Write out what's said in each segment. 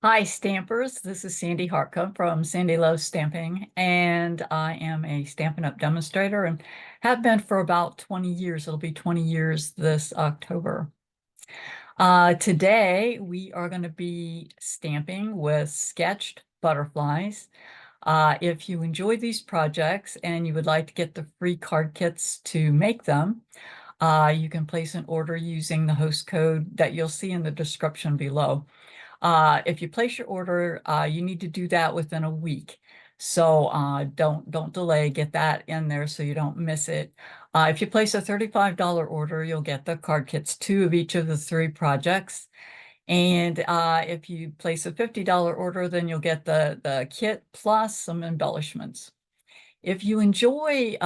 Hi, Stampers. This is Sandy Hartcomb from Sandy Loves Stamping, and I am a Stampin' Up! Demonstrator and have been for about 20 years. It'll be 20 years this October. Today, we are going to be stamping with sketched butterflies. If you enjoy these projects and you would like to get the free card kits to make them, you can place an order using the host code that you'll see in the description below. If you place your order, you need to do that within a week. So don't delay, get that in there so you don't miss it. If you place a $35 order, you'll get the card kits, 2 of each of the 3 projects. And if you place a $50 order, then you'll get the kit plus some embellishments. If you enjoy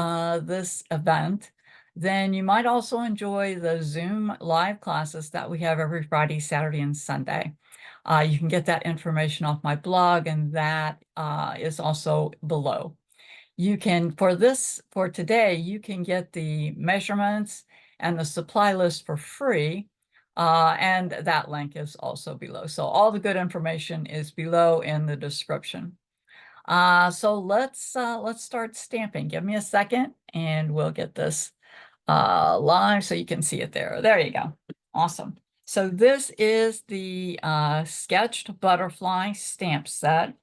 this event, then you might also enjoy the Zoom live classes that we have every Friday, Saturday, and Sunday. You can get that information off my blog, and that is also below. You can, for today, you can get the measurements and the supply list for free, and that link is also below. So all the good information is below in the description. So let's start stamping. Give me a second and we'll get this live so you can see it there. There you go. Awesome. So this is the sketched butterfly stamp set.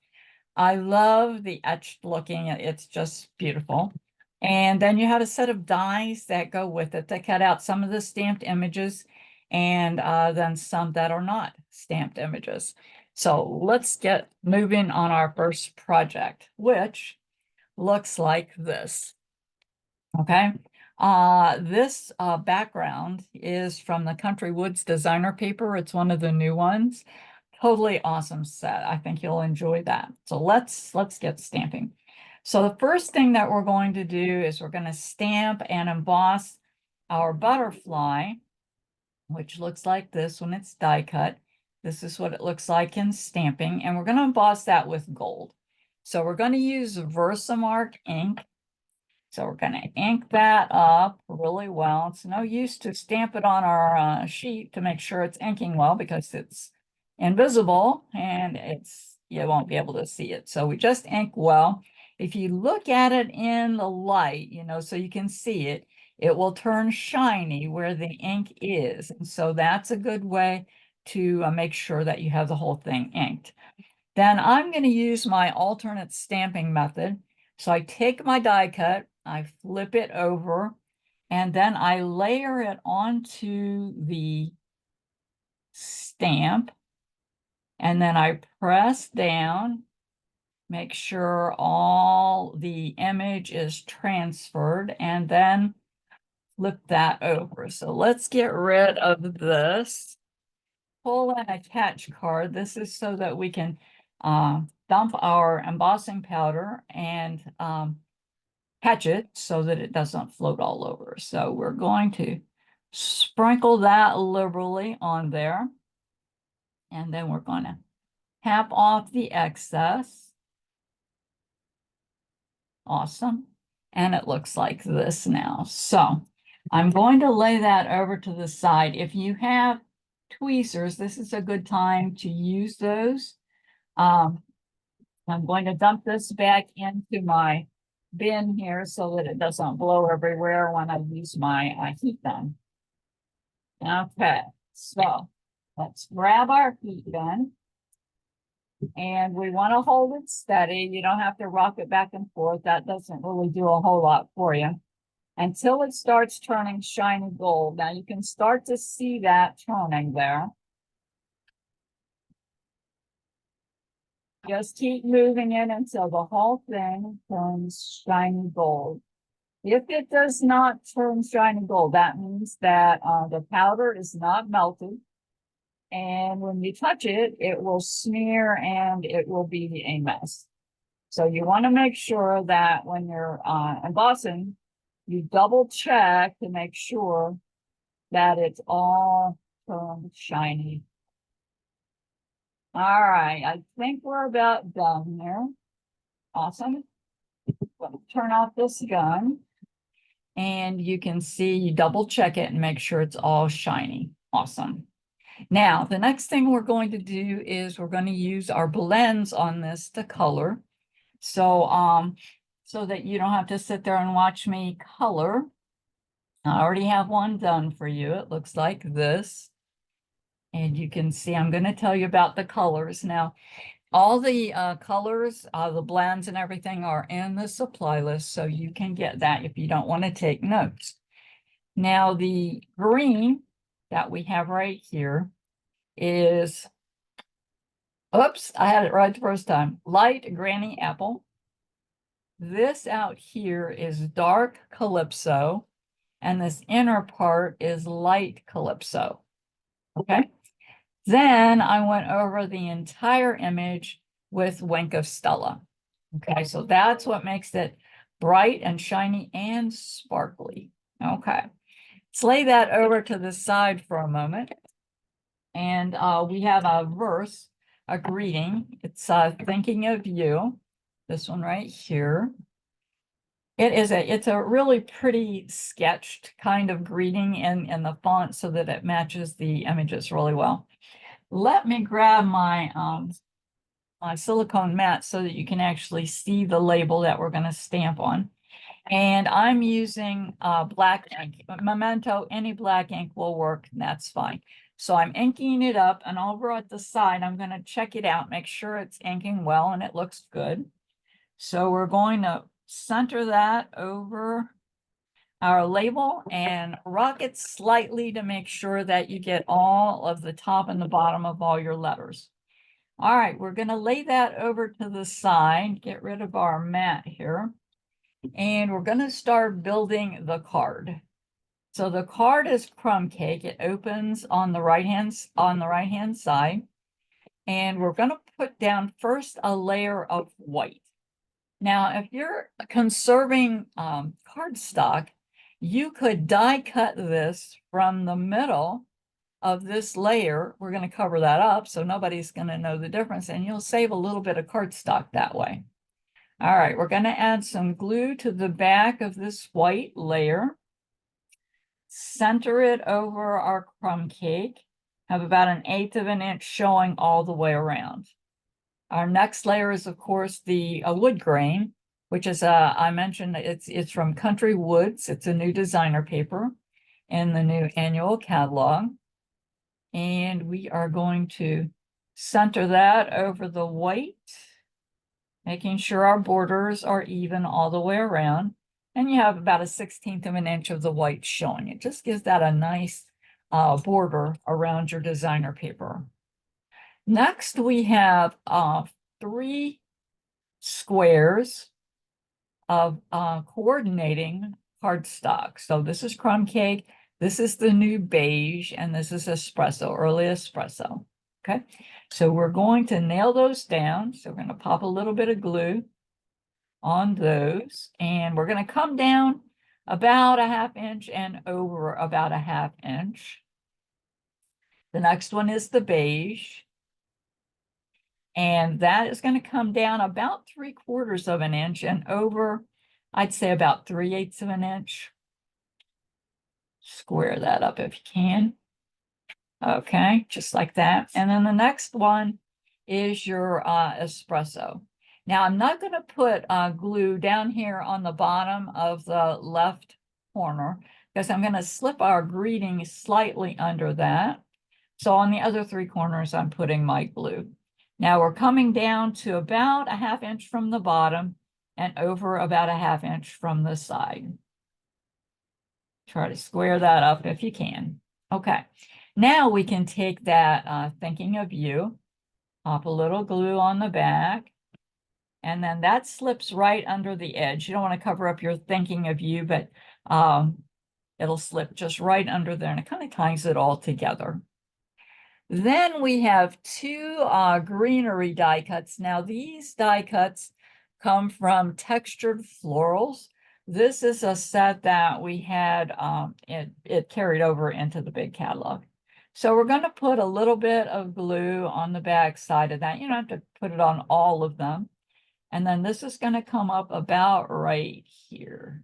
I love the etched looking. It's just beautiful. And then you have a set of dies that go with it that cut out some of the stamped images and then some that are not stamped images. So let's get moving on our first project, which looks like this. Okay. This background is from the Country Woods designer paper. It's one of the new ones. Totally awesome set. I think you'll enjoy that. So let's get stamping. So the first thing that we're going to do is we're going to stamp and emboss our butterfly, which looks like this when it's die cut. This is what it looks like in stamping, and we're going to emboss that with gold. So we're going to use Versamark ink. So we're going to ink that up really well. It's no use to stamp it on our sheet to make sure it's inking well because it's invisible and you won't be able to see it. So we just ink well. If you look at it in the light, so you can see it, it will turn shiny where the ink is. And so that's a good way to make sure that you have the whole thing inked. Then I'm going to use my alternate stamping method. So I take my die cut, I flip it over, and then I layer it onto the stamp. And then I press down, make sure all the image is transferred, and then flip that over. So let's get rid of this. Pull and attach card. This is so that we can dump our embossing powder and catch it so that it doesn't float all over. So we're going to sprinkle that liberally on there. And then we're going to tap off the excess. Awesome. And it looks like this now. So I'm going to lay that over to the side. If you have tweezers, this is a good time to use those. I'm going to dump this back into my bin here so that it doesn't blow everywhere when I use my heat gun. Okay, so let's grab our heat gun. And we want to hold it steady. You don't have to rock it back and forth. That doesn't really do a whole lot for you until it starts turning shiny gold. Now you can start to see that turning there. Just keep moving it until the whole thing turns shiny gold. If it does not turn shiny gold, that means that the powder is not melted. And when you touch it, it will smear and it will be a mess. So you want to make sure that when you're embossing, you double check to make sure that it's all turned shiny. All right, I think we're about done here. Awesome. Let me turn off this gun. And you can see, you double check it and make sure it's all shiny. Awesome. Now, the next thing we're going to do is we're going to use our blends on this to color. So, so that you don't have to sit there and watch me color. I already have one done for you. It looks like this. And you can see, I'm going to tell you about the colors. Now, all the colors, the blends and everything are in the supply list, so you can get that if you don't want to take notes. Now, the green that we have right here is, oops, I had it right the first time, light Granny Apple. This out here is dark Calypso, and this inner part is light Calypso. Okay. Then I went over the entire image with Wink of Stella. Okay, so that's what makes it bright and shiny and sparkly. Okay, let's lay that over to the side for a moment. And we have a verse, a greeting. It's thinking of you. This one right here. It's a really pretty sketched kind of greeting in the font so that it matches the images really well. Let me grab my my silicone mat so that you can actually see the label that we're going to stamp on. And I'm using black ink. Memento, any black ink will work, and that's fine. So I'm inking it up, and over at the side, I'm going to check it out, make sure it's inking well and it looks good. So we're going to center that over our label and rock it slightly to make sure that you get all of the top and the bottom of all your letters. All right, we're going to lay that over to the side, get rid of our mat here, and we're going to start building the card. So the card is crumb cake. It opens on the right hand side, and we're going to put down first a layer of white. Now, if you're conserving cardstock, you could die cut this from the middle of this layer. We're going to cover that up so nobody's going to know the difference, and you'll save a little bit of cardstock that way. All right, we're going to add some glue to the back of this white layer. Center it over our crumb cake. Have about 1/8 of an inch showing all the way around. Our next layer is, of course, the wood grain, which is, I mentioned, it's from Country Woods. It's a new designer paper in the new annual catalog. And we are going to center that over the white, making sure our borders are even all the way around. And you have about 1/16 of an inch of the white showing. It just gives that a nice border around your designer paper. Next, we have 3 squares of coordinating cardstock. So this is crumb cake, this is the new beige, and this is espresso, early espresso. Okay, so we're going to nail those down. So we're going to pop a little bit of glue on those, and we're going to come down about 1/2 inch and over about 1/2 inch. The next one is the beige. And that is going to come down about 3/4 of an inch and over, I'd say about 3/8 of an inch. Square that up if you can. Okay, just like that. And then the next one is your espresso. Now I'm not going to put glue down here on the bottom of the left corner because I'm going to slip our greeting slightly under that. So on the other 3 corners, I'm putting my glue. Now we're coming down to about 1/2 inch from the bottom and over about 1/2 inch from the side. Try to square that up if you can. Okay, now we can take that thinking of you, pop a little glue on the back, and then that slips right under the edge. You don't want to cover up your thinking of you, but it'll slip just right under there, and it kind of ties it all together. Then we have 2 greenery die cuts. Now these die cuts come from Textured Florals. This is a set that we had, it carried over into the big catalog. So we're going to put a little bit of glue on the back side of that. You don't have to put it on all of them. And then this is going to come up about right here.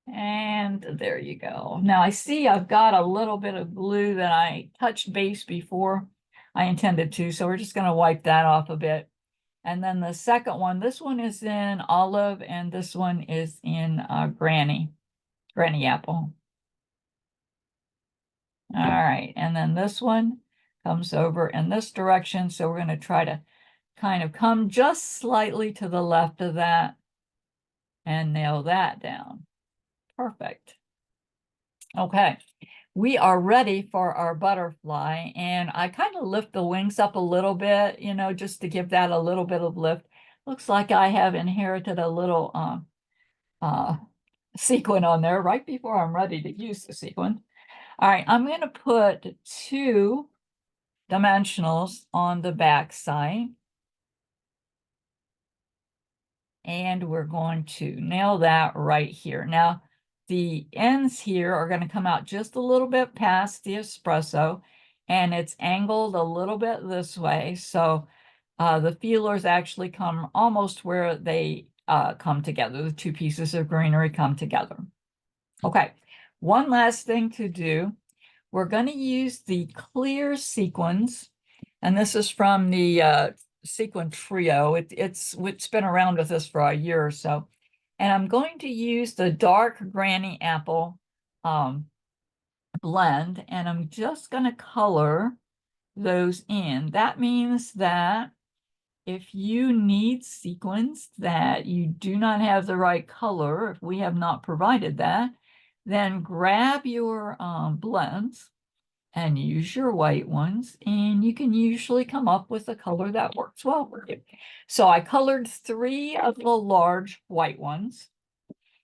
And there you go. Now I see I've got a little bit of glue that I touched base before I intended to, so we're just going to wipe that off a bit. And then the second one, this one is in olive and this one is in granny apple. All right, and then this one comes over in this direction, so we're going to try to kind of come just slightly to the left of that and nail that down. Perfect. Okay, we are ready for our butterfly, and I kind of lift the wings up a little bit, you know, just to give that a little bit of lift. Looks like I have inherited a little sequin on there right before I'm ready to use the sequin. All right, I'm going to put 2 dimensionals on the back side. And we're going to nail that right here. Now, the ends here are going to come out just a little bit past the espresso, and it's angled a little bit this way. So the feelers actually come almost where they come together. The 2 pieces of greenery come together. Okay, one last thing to do. We're going to use the clear sequins, and this is from the sequin trio. It's been around with us for a year or so. And I'm going to use the dark granny apple blend, and I'm just going to color those in. That means that if you need sequins that you do not have the right color, if we have not provided that, then grab your blends and use your white ones, and you can usually come up with a color that works well for you. So I colored 3 of the large white ones,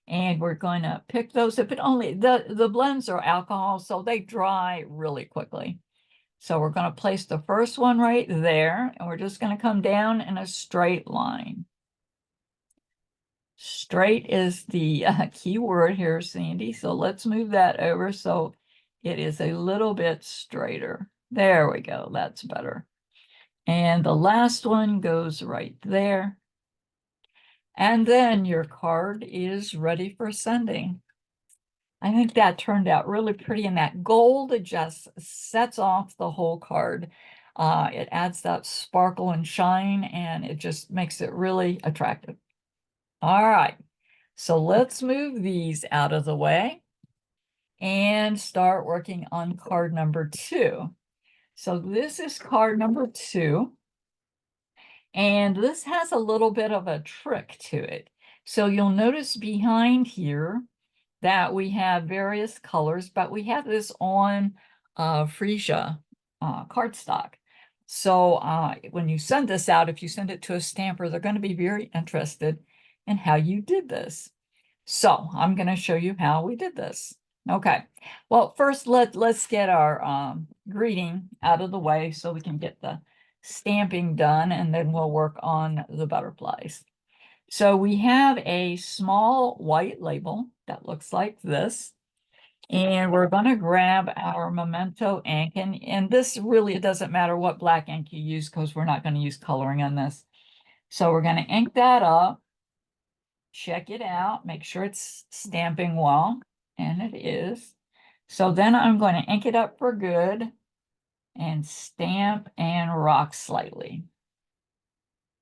and we're going to pick those up. But only the blends are alcohol, so they dry really quickly. So we're going to place the first one right there, and we're just going to come down in a straight line. Straight is the key word here, Sandy. So let's move that over so it is a little bit straighter. There we go. That's better. And the last one goes right there. And then your card is ready for sending. I think that turned out really pretty, and that gold, it just sets off the whole card. It adds that sparkle and shine, and it just makes it really attractive. All right, so let's move these out of the way and start working on card number 2. So this is card number 2, and this has a little bit of a trick to it. So you'll notice behind here that we have various colors, but we have this on Freesia cardstock. So when you send this out, if you send it to a stamper, they're going to be very interested in how you did this. So I'm going to show you how we did this. Okay, well, first let's get our greeting out of the way so we can get the stamping done, and then we'll work on the butterflies. So we have a small white label that looks like this, and we're going to grab our Memento ink, and this really, it doesn't matter what black ink you use because we're not going to use coloring on this. So we're going to ink that up, check it out, make sure it's stamping well, and it is. So then I'm going to ink it up for good and stamp and rock slightly.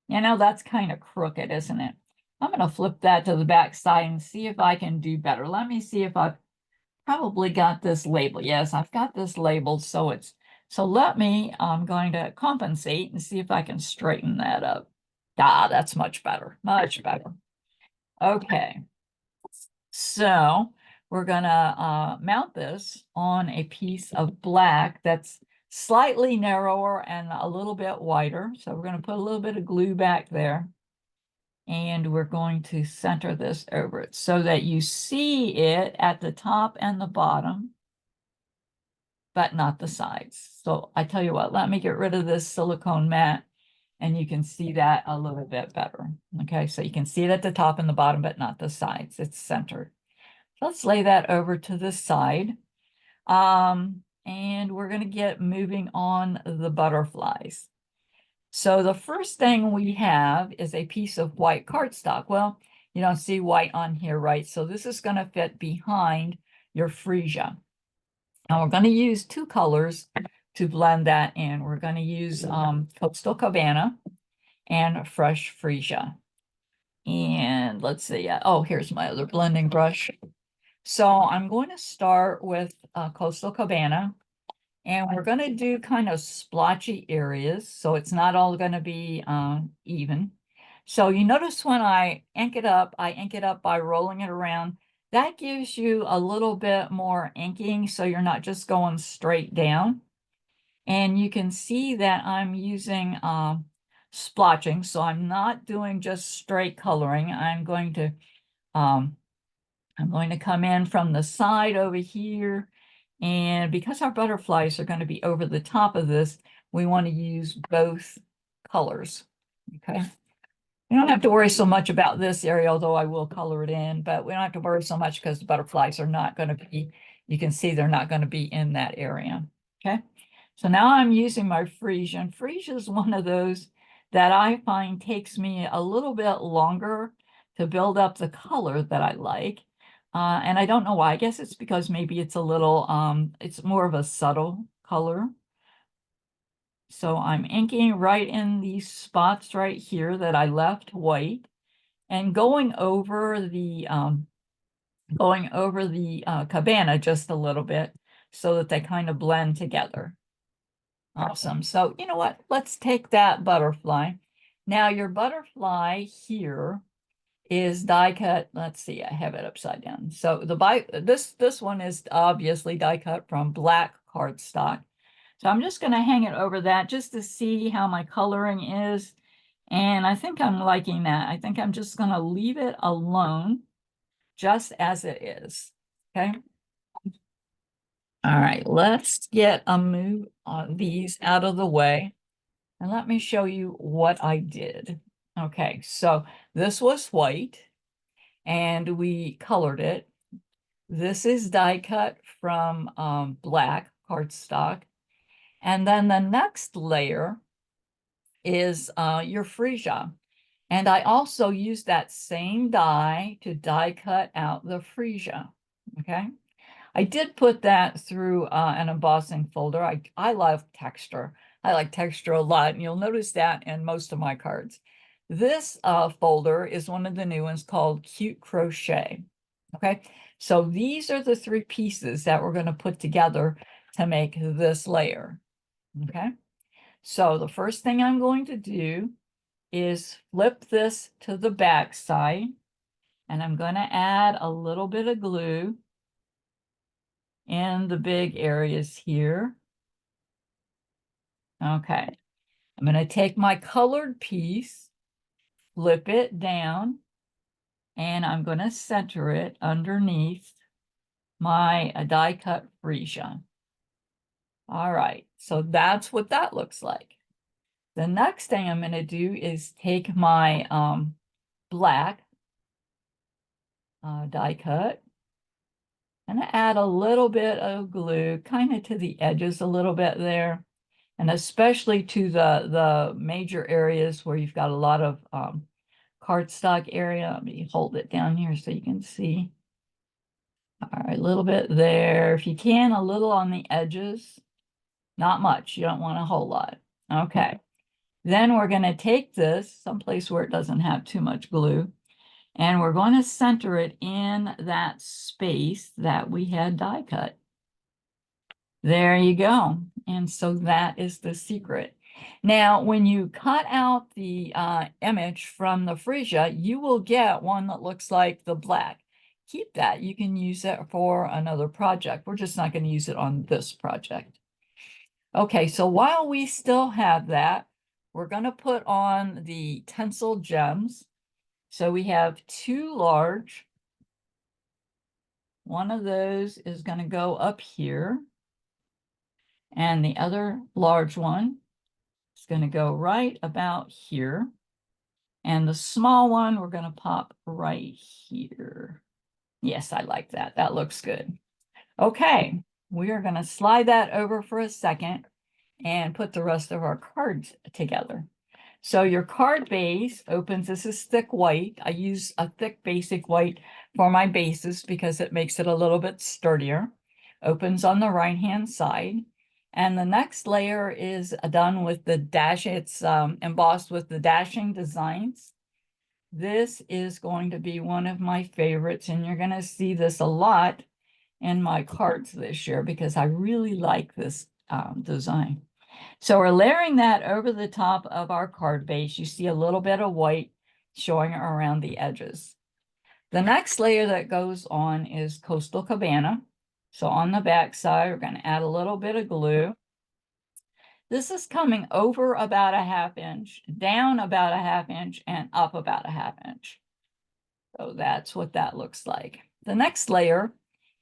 You know, that's kind of crooked, isn't it? I'm going to flip that to the back side and see if I can do better. Let me see if I've probably got this labeled. Yes, I've got this labeled, so it's, so let me, I'm going to compensate and see if I can straighten that up. Ah, that's much better, much better. Okay, so we're gonna mount this on a piece of black that's slightly narrower and a little bit wider. So we're going to put a little bit of glue back there, and we're going to center this over it so that you see it at the top and the bottom, but not the sides. So I tell you what, let me get rid of this silicone mat, and you can see that a little bit better. Okay, so you can see it at the top and the bottom, but not the sides. It's centered. Let's lay that over to the side. And we're going to get moving on the butterflies. So the first thing we have is a piece of white cardstock. Well, You don't see white on here, right? So this is going to fit behind your freesia. And we're going to use two colors to blend that in. We're going to use Coastal Cabana and Fresh Freesia. And let's see. Oh, here's my other blending brush. So I'm going to start with Coastal Cabana. And we're going to do kind of splotchy areas. So it's not all going to be even. So you notice when I ink it up by rolling it around. That gives you a little bit more inking, so you're not just going straight down. And you can see that I'm using splotching, so I'm not doing just straight coloring. I'm going to come in from the side over here, and because our butterflies are going to be over the top of this, we want to use both colors. Okay. We don't have to worry so much about this area, although I will color it in, but we don't have to worry so much because the butterflies are not going to be, you can see they're not going to be in that area. Okay. So now I'm using my Freesia. And Freesia is one of those that I find takes me a little bit longer to build up the color that I like. And I don't know why. I guess it's because maybe it's a little, it's more of a subtle color. So I'm inking right in these spots right here that I left white and going over the cabana just a little bit so that they kind of blend together. Awesome. So you know what? Let's take that butterfly. Now your butterfly here is die cut. Let's see, I have it upside down. So this one is obviously die cut from black cardstock. So I'm just going to hang it over that just to see how my coloring is. And I think I'm liking that. I think I'm just going to leave it alone just as it is. Okay. All right, let's get a move on these out of the way. And let me show you what I did. Okay, so this was white and we colored it. This is die cut from black cardstock. And then the next layer is your freesia. And I also used that same die to die cut out the freesia, okay? I did put that through an embossing folder. I love texture. I like texture a lot, and you'll notice that in most of my cards. This folder is one of the new ones called Cute Crochet, okay? So these are the three pieces that we're going to put together to make this layer, okay? So the first thing I'm going to do is flip this to the back side, and I'm going to add a little bit of glue in the big areas here. Okay, I'm going to take my colored piece, flip it down, and I'm going to center it underneath my die cut freesia. All right, so that's what that looks like. The next thing I'm going to do is take my black die cut and add a little bit of glue kind of to the edges a little bit there, and especially to the major areas where you've got a lot of cardstock area. Let me hold it down here so you can see. All right, a little bit there. If you can, a little on the edges. Not much. You don't want a whole lot. Okay. Then we're going to take this someplace where it doesn't have too much glue, and we're going to center it in that space that we had die cut. There you go. And so that is the secret. Now, when you cut out the image from the freesia, you will get one that looks like the black. Keep that. You can use it for another project. We're just not going to use it on this project. Okay, so while we still have that, we're going to put on the tinsel gems. So we have two large. One of those is going to go up here. And the other large one is going to go right about here. And the small one, we're going to pop right here. Yes, I like that. That looks good. Okay, we are going to slide that over for a second and put the rest of our cards together. So your card base opens, this is thick white. I use a thick basic white for my bases because it makes it a little bit sturdier. Opens on the right-hand side. And the next layer is done with the dash, it's embossed with the dashing designs. This is going to be one of my favorites, and you're going to see this a lot in my cards this year because I really like this design. So we're layering that over the top of our card base. You see a little bit of white showing around the edges. The next layer that goes on is Coastal Cabana. So on the back side, we're going to add a little bit of glue. This is coming over about a 1/2 inch, down about a 1/2 inch, and up about a 1/2 inch. So that's what that looks like. The next layer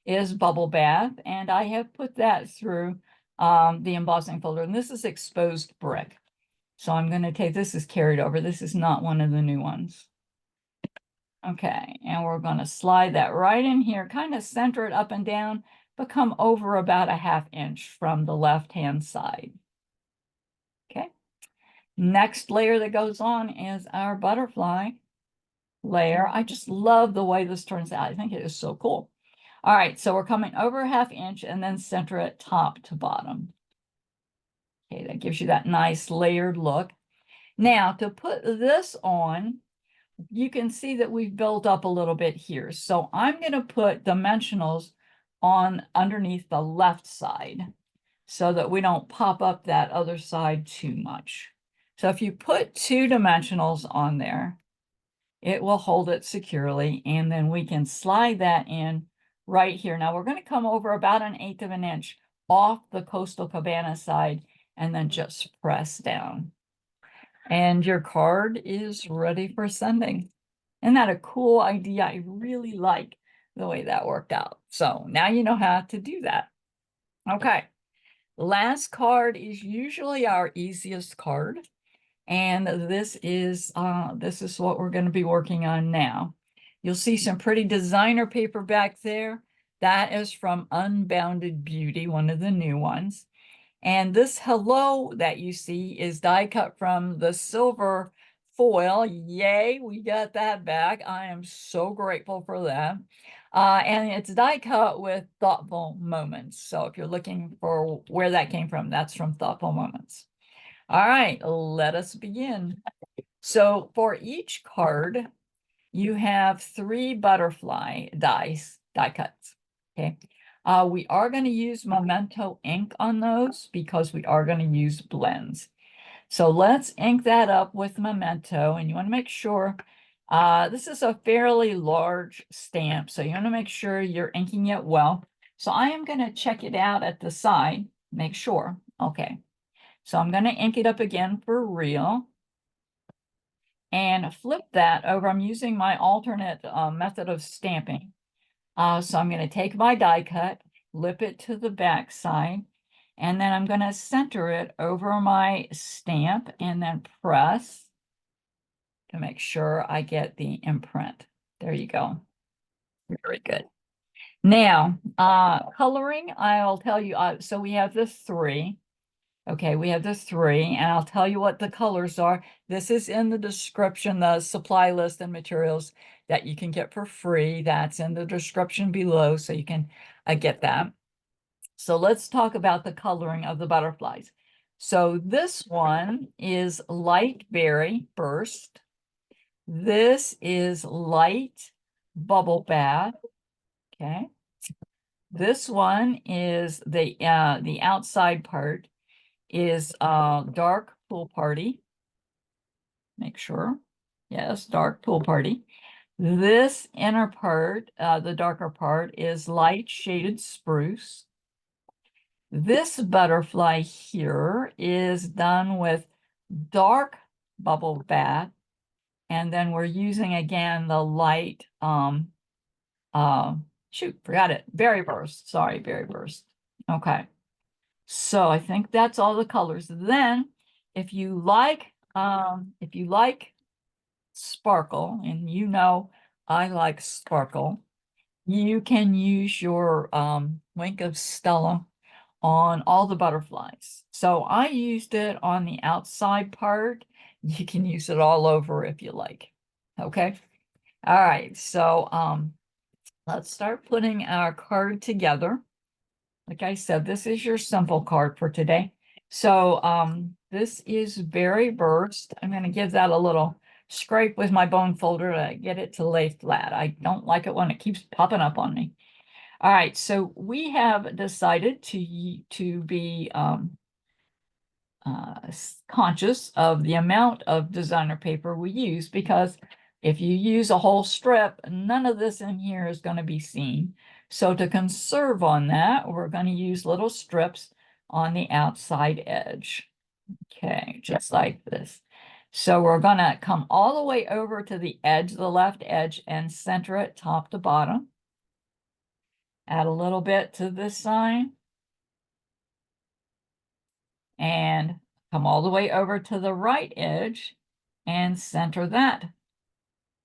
is Bubble Bath, and I have put that through the embossing folder, and this is exposed brick. So I'm going to take, this is carried over. This is not one of the new ones. Okay, and we're going to slide that right in here, kind of center it up and down, but come over about a 1/2 inch from the left-hand side. Okay, next layer that goes on is our butterfly layer. I just love the way this turns out. I think it is so cool. All right, so we're coming over a 1/2 inch and then center it top to bottom. Okay, that gives you that nice layered look. Now, to put this on, you can see that we've built up a little bit here. So I'm going to put dimensionals on underneath the left side so that we don't pop up that other side too much. So if you put 2 dimensionals on there, it will hold it securely, and then we can slide that in right here. Now we're going to come over about 1/8 of an inch off the Coastal Cabana side and then just press down. And your card is ready for sending. Isn't that a cool idea? I really like the way that worked out. So now you know how to do that. Okay. Last card is usually our easiest card. And this is what we're going to be working on now. You'll see some pretty designer paper back there. That is from Unbounded Beauty, one of the new ones. And this hello that you see is die cut from the silver foil. Yay, we got that back. I am so grateful for that. And it's die cut with Thoughtful Moments. So if you're looking for where that came from, that's from Thoughtful Moments. All right, let us begin. So for each card, you have 3 butterfly die cuts. Okay. We are going to use Memento ink on those because we are going to use blends. So let's ink that up with Memento, and you want to make sure this is a fairly large stamp, so you want to make sure you're inking it well. So I am going to check it out at the side, make sure. Okay. So I'm going to ink it up again for real and flip that over. I'm using my alternate method of stamping. So I'm going to take my die cut, flip it to the back side, and then I'm going to center it over my stamp and then press to make sure I get the imprint. There you go. Very good. Now, coloring, I'll tell you, so we have the 3. Okay, we have the 3, and I'll tell you what the colors are. This is in the description, the supply list and materials that you can get for free. That's in the description below, so you can get that. So let's talk about the coloring of the butterflies. So this one is Light Berry Burst. This is Light Bubble Bath. Okay. This one is the outside part is Dark Pool Party. Make sure. Yes, Dark Pool Party. This inner part, the darker part, is Light Shaded Spruce. This butterfly here is done with Dark Bubble Bath. And then we're using again the light, shoot, forgot it. Berry Burst. Sorry, Berry Burst. Okay. So I think that's all the colors. Then if you like sparkle, and you know I like sparkle, you can use your Wink of Stella on all the butterflies. So I used it on the outside part You can use it all over if you like. Okay. All right. So let's start putting our card together. Like I said, this is your simple card for today. So this is very burst. I'm going to give that a little scrape with my bone folder to get it to lay flat. I don't like it when it keeps popping up on me. All right, so we have decided to be conscious of the amount of designer paper we use, because if you use a whole strip, none of this in here is going to be seen. So to conserve on that, we're going to use little strips on the outside edge. Okay, just like this. So we're going to come all the way over to the edge, the left edge, and center it top to bottom. Add a little bit to this side. And come all the way over to the right edge and center that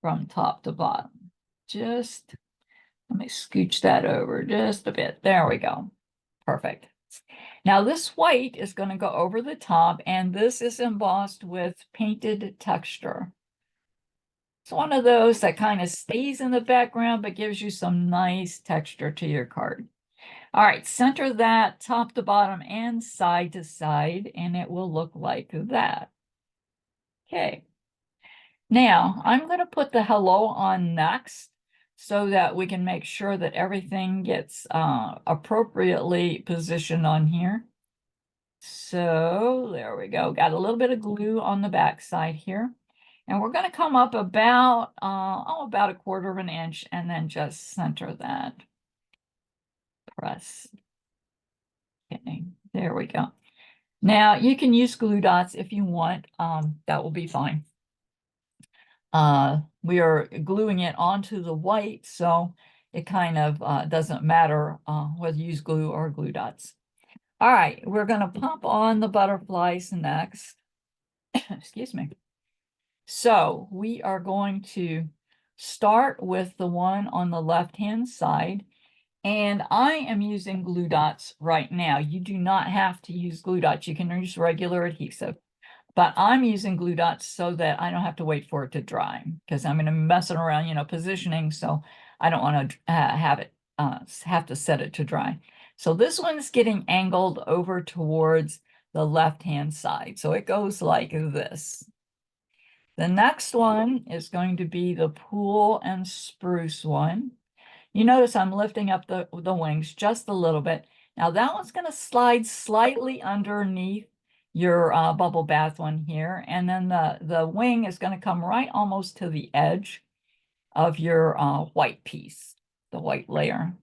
from top to bottom. Just let me scooch that over just a bit. There we go. Perfect. Now this white is going to go over the top, and this is embossed with painted texture. It's one of those that kind of stays in the background but gives you some nice texture to your card. All right, center that top to bottom and side to side, and it will look like that. Okay. Now, I'm going to put the hello on next so that we can make sure that everything gets appropriately positioned on here. So there we go. Got a little bit of glue on the back side here. And we're going to come up about a quarter of an inch and then just center that. Press. Okay, there we go. Now you can use glue dots if you want. That will be fine. We are gluing it onto the white, so it kind of doesn't matter whether you use glue or glue dots. All right, we're going to pop on the butterflies next. Excuse me. So we are going to start with the one on the left-hand side. And I am using glue dots right now. You do not have to use glue dots. You can use regular adhesive. But I'm using glue dots so that I don't have to wait for it to dry, because I'm going to be messing around, you know, positioning. So I don't want to have to set it to dry. So this one's getting angled over towards the left-hand side. So it goes like this. The next one is going to be the pool and spruce one. You notice I'm lifting up the wings just a little bit. Now that one's going to slide slightly underneath your bubble bath one here. And then the wing is going to come right almost to the edge of your white piece, the white layer.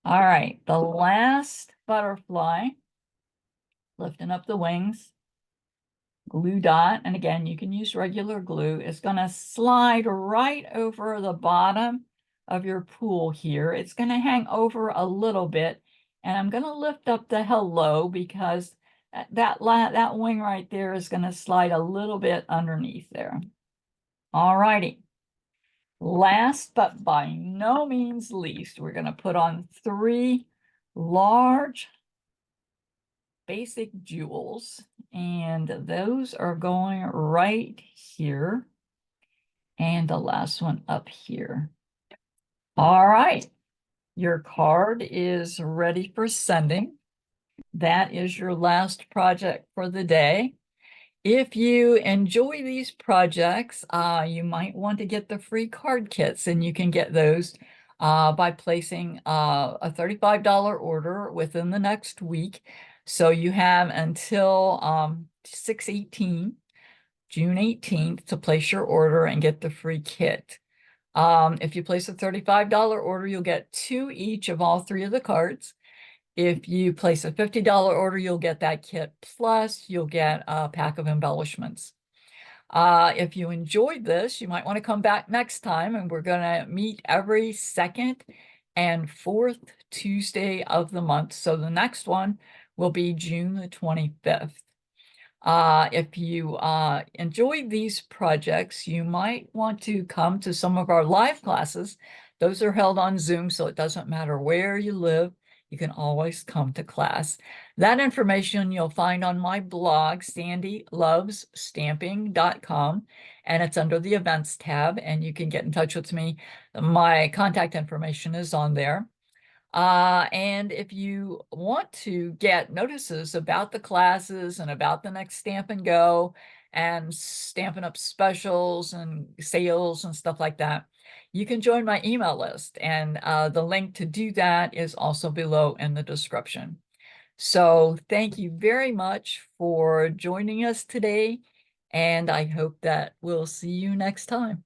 All right, the last butterfly, lifting up the wings, glue dot, and again, you can use regular glue, is going to slide right over the bottom of your pool here. It's going to hang over a little bit, and I'm going to lift up the hello because that wing right there is going to slide a little bit underneath there. All righty. Last but by no means least, we're going to put on 3 large basic jewels, and those are going right here, and the last one up here. All right, your card is ready for sending. That is your last project for the day. If you enjoy these projects, you might want to get the free card kits, and you can get those by placing a $35 order within the next week. So you have until 6/18, June 18th, to place your order and get the free kit. If you place a $35 order, you'll get 2 each of all 3 of the cards. If you place a $50 order, you'll get that kit, plus you'll get a pack of embellishments. If you enjoyed this, you might want to come back next time, and we're going to meet every 2nd and 4th Tuesday of the month. So the next one will be June the 25th. If you enjoy these projects, you might want to come to some of our live classes. Those are held on Zoom, so it doesn't matter where you live. you can always come to class. That information you'll find on my blog, sandylovesstamping.com, and it's under the events tab, and you can get in touch with me. My contact information is on there. And if you want to get notices about the classes and about the next Stamp and Go and Stampin' Up specials and sales and stuff like that, you can join my email list. And the link to do that is also below in the description. So thank you very much for joining us today. And I hope that we'll see you next time.